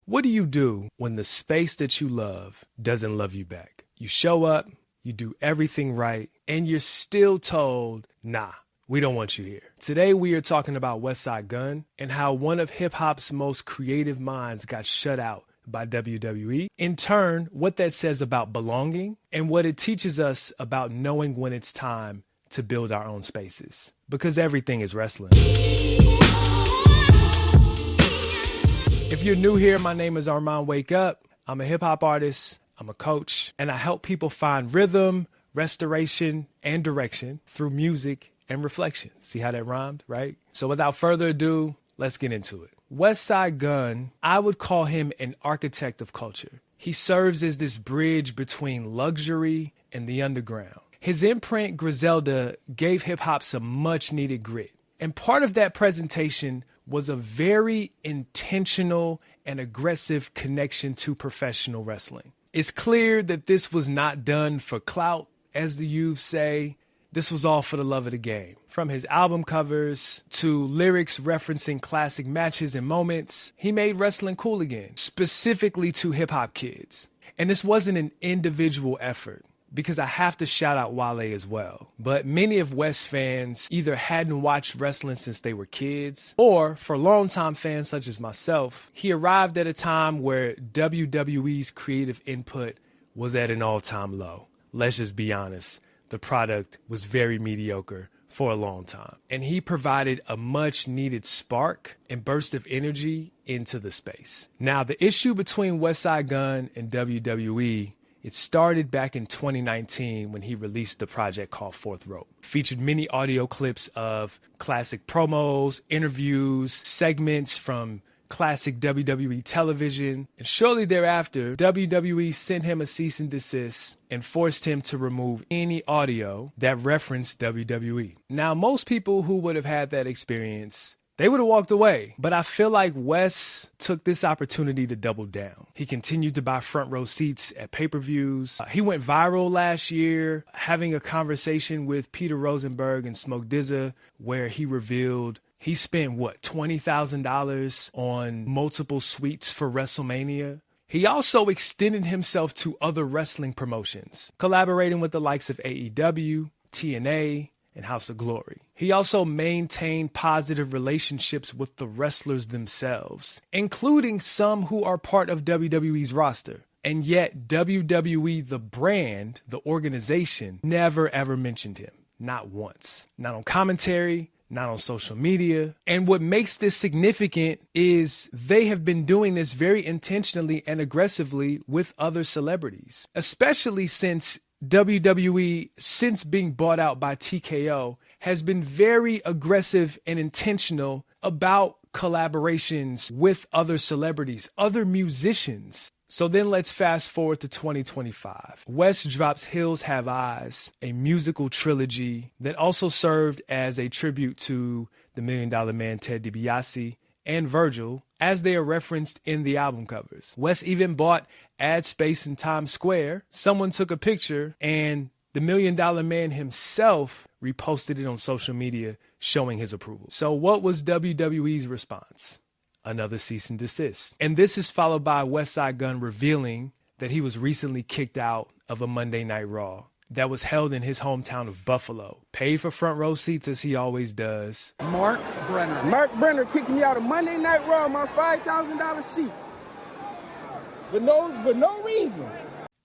What do you do when the space that you love doesn't love you back? You show up, you do everything right, and you're still told, nah, we don't want you here. Today we are talking about Westside Gunn and how one of hip-hop's most creative minds got shut out by WWE. In turn, what that says about belonging and what it teaches us about knowing when it's time to build our own spaces. Because everything is wrestling. If you're new here, my name is Armand Wake Up. I'm a hip-hop artist, I'm a coach, and I help people find rhythm, restoration, and direction through music and reflection. See how that rhymed, right? So without further ado, let's get into it. Westside Gunn, I would call him an architect of culture. He serves as this bridge between luxury and the underground. His imprint, Griselda, gave hip-hop some much-needed grit. And part of that presentation was a very intentional and aggressive connection to professional wrestling. It's clear that this was not done for clout, as the youths say. This was all for the love of the game. From his album covers to lyrics referencing classic matches and moments, he made wrestling cool again, specifically to hip-hop kids. And this wasn't an individual effort, because I have to shout out Wale as well. But many of Wes fans either hadn't watched wrestling since they were kids, or for longtime fans such as myself, he arrived at a time where WWE's creative input was at an all-time low. Let's just be honest, the product was very mediocre for a long time. And he provided a much-needed spark and burst of energy into the space. Now, the issue between Westside Gunn and WWE, it started back in 2019 when he released the project called Fourth Rope. Featured many audio clips of classic promos, interviews, segments from classic WWE television. And shortly thereafter, WWE sent him a cease and desist and forced him to remove any audio that referenced WWE. Now, most people who would have had that experience, they would have walked away. But I feel like Wes took this opportunity to double down. He continued to buy front row seats at pay-per-views. He went viral last year, having a conversation with Peter Rosenberg and Smoke DZA, where he revealed he spent, $20,000 on multiple suites for WrestleMania. He also extended himself to other wrestling promotions, collaborating with the likes of AEW, TNA, and House of Glory. He also maintained positive relationships with the wrestlers themselves, including some who are part of WWE's roster. And yet WWE, the brand, the organization, never ever mentioned him. Not once. Not on commentary, not on social media. And what makes this significant is they have been doing this very intentionally and aggressively with other celebrities, especially since WWE, since being bought out by TKO, has been very aggressive and intentional about collaborations with other celebrities, other musicians. So then let's fast forward to 2025. Wes drops Hills Have Eyes, a musical trilogy that also served as a tribute to the $1 Million Man Ted DiBiase and Virgil, as they are referenced in the album covers. Wes even bought ad space in Times Square. Someone took a picture and the $1 Million Man himself reposted it on social media showing his approval. So what was WWE's response? Another cease and desist. And this is followed by Westside Gunn revealing that he was recently kicked out of a Monday Night Raw that was held in his hometown of Buffalo. Paid for front row seats as he always does. Mark Brenner kicked me out of Monday Night Raw, my $5,000 seat. For no reason.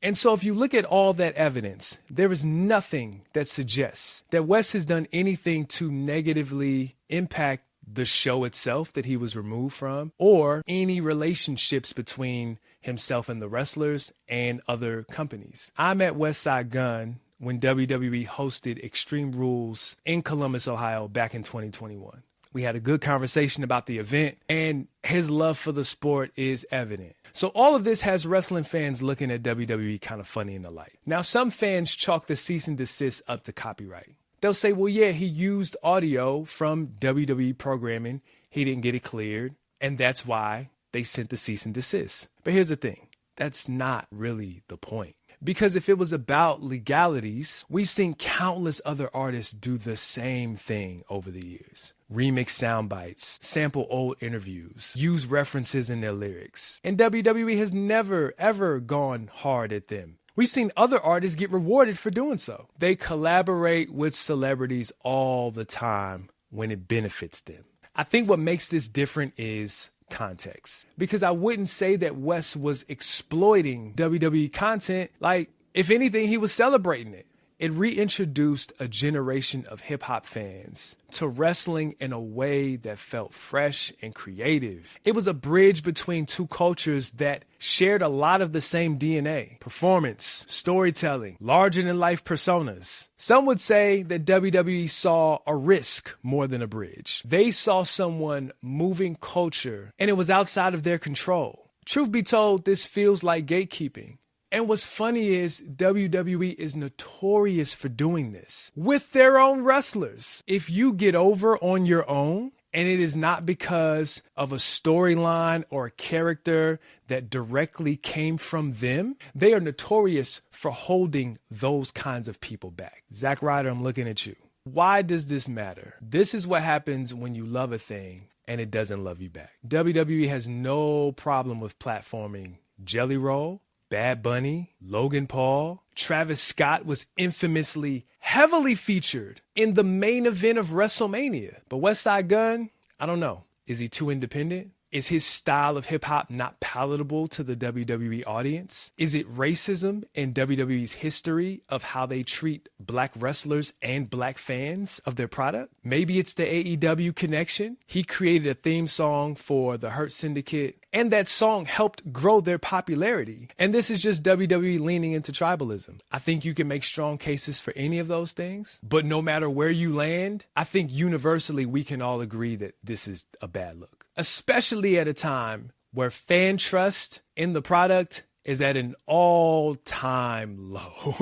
And so if you look at all that evidence, there is nothing that suggests that Wes has done anything to negatively impact the show itself that he was removed from, or any relationships between himself and the wrestlers and other companies. I met Westside Gunn when WWE hosted Extreme Rules in Columbus, Ohio back in 2021. We had a good conversation about the event, and his love for the sport is evident. So all of this has wrestling fans looking at WWE kind of funny in the light. Now, some fans chalk the cease and desist up to copyright. They'll say, well, yeah, he used audio from WWE programming. He didn't get it cleared, and that's why they sent the cease and desist. But here's the thing. That's not really the point. Because if it was about legalities, we've seen countless other artists do the same thing over the years. remix sound bites, sample old interviews, use references in their lyrics. And WWE has never, ever gone hard at them. We've seen other artists get rewarded for doing so. They collaborate with celebrities all the time when it benefits them. I think what makes this different is context. Because I wouldn't say that Wes was exploiting WWE content. Like, if anything, he was celebrating it. It reintroduced a generation of hip-hop fans to wrestling in a way that felt fresh and creative. It was a bridge between two cultures that shared a lot of the same DNA: performance, storytelling, larger-than-life personas. Some would say that WWE saw a risk more than a bridge. They saw someone moving culture, and it was outside of their control. Truth be told, this feels like gatekeeping. And what's funny is WWE is notorious for doing this with their own wrestlers. If you get over on your own, and it is not because of a storyline or a character that directly came from them, they are notorious for holding those kinds of people back. Zack Ryder, I'm looking at you. Why does this matter? This is what happens when you love a thing and it doesn't love you back. WWE has no problem with platforming Jelly Roll, Bad Bunny, Logan Paul. Travis Scott was infamously heavily featured in the main event of WrestleMania. But Westside Gunn, I don't know. Is he too independent? Is his style of hip hop not palatable to the WWE audience? Is it racism in WWE's history of how they treat black wrestlers and black fans of their product? Maybe it's the AEW connection. He created a theme song for the Hurt Syndicate, and that song helped grow their popularity. And this is just WWE leaning into tribalism. I think you can make strong cases for any of those things, but no matter where you land, I think universally we can all agree that this is a bad look, especially at a time where fan trust in the product is at an all-time low.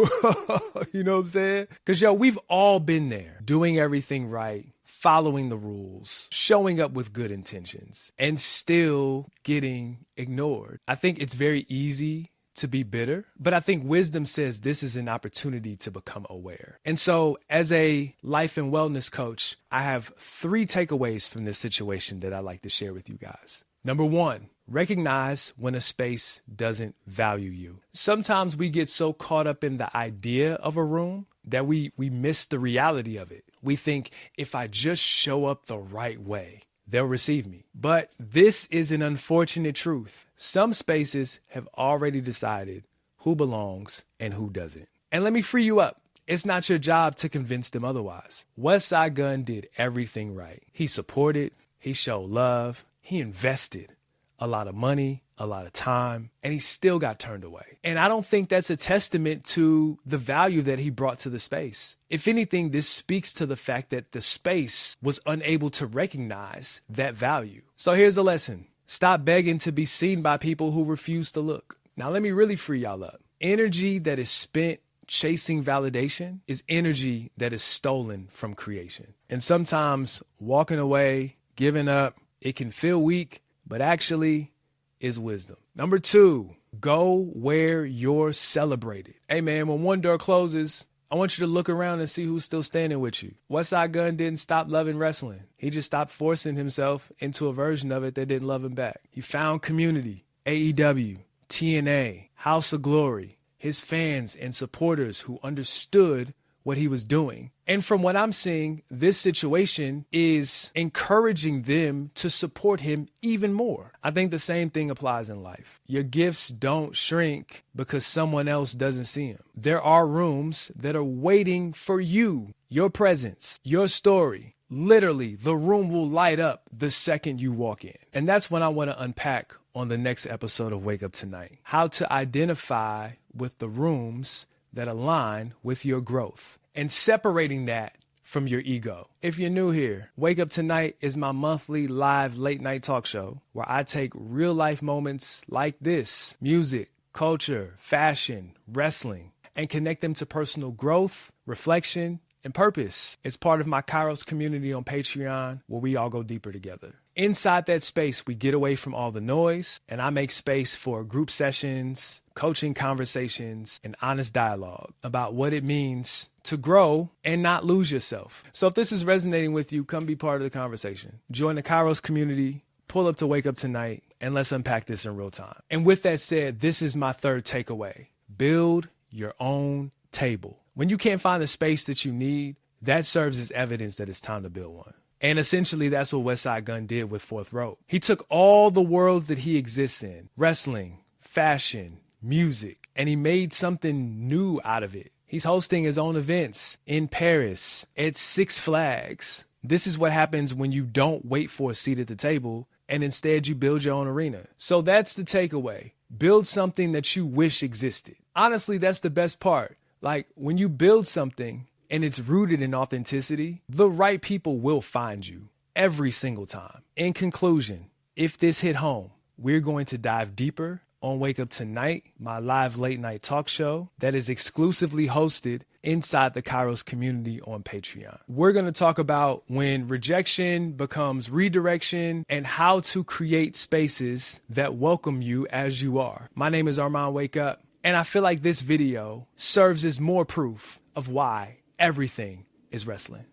You know what I'm saying? Because, we've all been there, doing everything right, following the rules, showing up with good intentions, and still getting ignored. I think it's very easy to be bitter, but I think wisdom says this is an opportunity to become aware. And so as a life and wellness coach, I have 3 takeaways from this situation that I'd like to share with you guys. Number 1, recognize when a space doesn't value you. Sometimes we get so caught up in the idea of a room that we miss the reality of it. We think, if I just show up the right way, they'll receive me. But this is an unfortunate truth. Some spaces have already decided who belongs and who doesn't. And let me free you up. It's not your job to convince them otherwise. Westside Gunn did everything right. He supported, he showed love, he invested a lot of money, a lot of time, and he still got turned away. And I don't think that's a testament to the value that he brought to the space. If anything, this speaks to the fact that the space was unable to recognize that value. So here's the lesson. Stop begging to be seen by people who refuse to look. Now let me really free y'all up. Energy that is spent chasing validation is energy that is stolen from creation. And sometimes walking away, giving up, it can feel weak, but actually is wisdom. Number 2, go where you're celebrated. Hey man, when one door closes, I want you to look around and see who's still standing with you. Westside Gunn didn't stop loving wrestling. He just stopped forcing himself into a version of it that didn't love him back. He found community, AEW, TNA, House of Glory, his fans and supporters who understood what he was doing. And from what I'm seeing, this situation is encouraging them to support him even more. I think the same thing applies in life. Your gifts don't shrink because someone else doesn't see them. There are rooms that are waiting for you, your presence, your story. Literally, the room will light up the second you walk in. And that's what I want to unpack on the next episode of Wake Up Tonight. How to identify with the rooms that align with your growth and separating that from your ego. If you're new here, Wake Up Tonight is my monthly live late night talk show where I take real life moments like this, music, culture, fashion, wrestling, and connect them to personal growth, reflection, and purpose. It's part of my Kairos community on Patreon where we all go deeper together. Inside that space, we get away from all the noise, and I make space for group sessions, coaching conversations, and honest dialogue about what it means to grow and not lose yourself. So if this is resonating with you, come be part of the conversation. Join the Kairos community, pull up to Wake Up Tonight, and let's unpack this in real time. And with that said, this is my third takeaway. Build your own table. When you can't find the space that you need, that serves as evidence that it's time to build one. And essentially, that's what Westside Gunn did with Fourth Row. He took all the worlds that he exists in, wrestling, fashion, music, and he made something new out of it. He's hosting his own events in Paris, at Six Flags. This is what happens when you don't wait for a seat at the table and instead you build your own arena. So that's the takeaway. Build something that you wish existed. Honestly, that's the best part. Like when you build something and it's rooted in authenticity, the right people will find you every single time. In conclusion, if this hit home, we're going to dive deeper on Wake Up Tonight, my live late night talk show that is exclusively hosted inside the Kairos community on Patreon. We're going to talk about when rejection becomes redirection and how to create spaces that welcome you as you are. My name is Armand Wake Up, and I feel like this video serves as more proof of why everything is wrestling.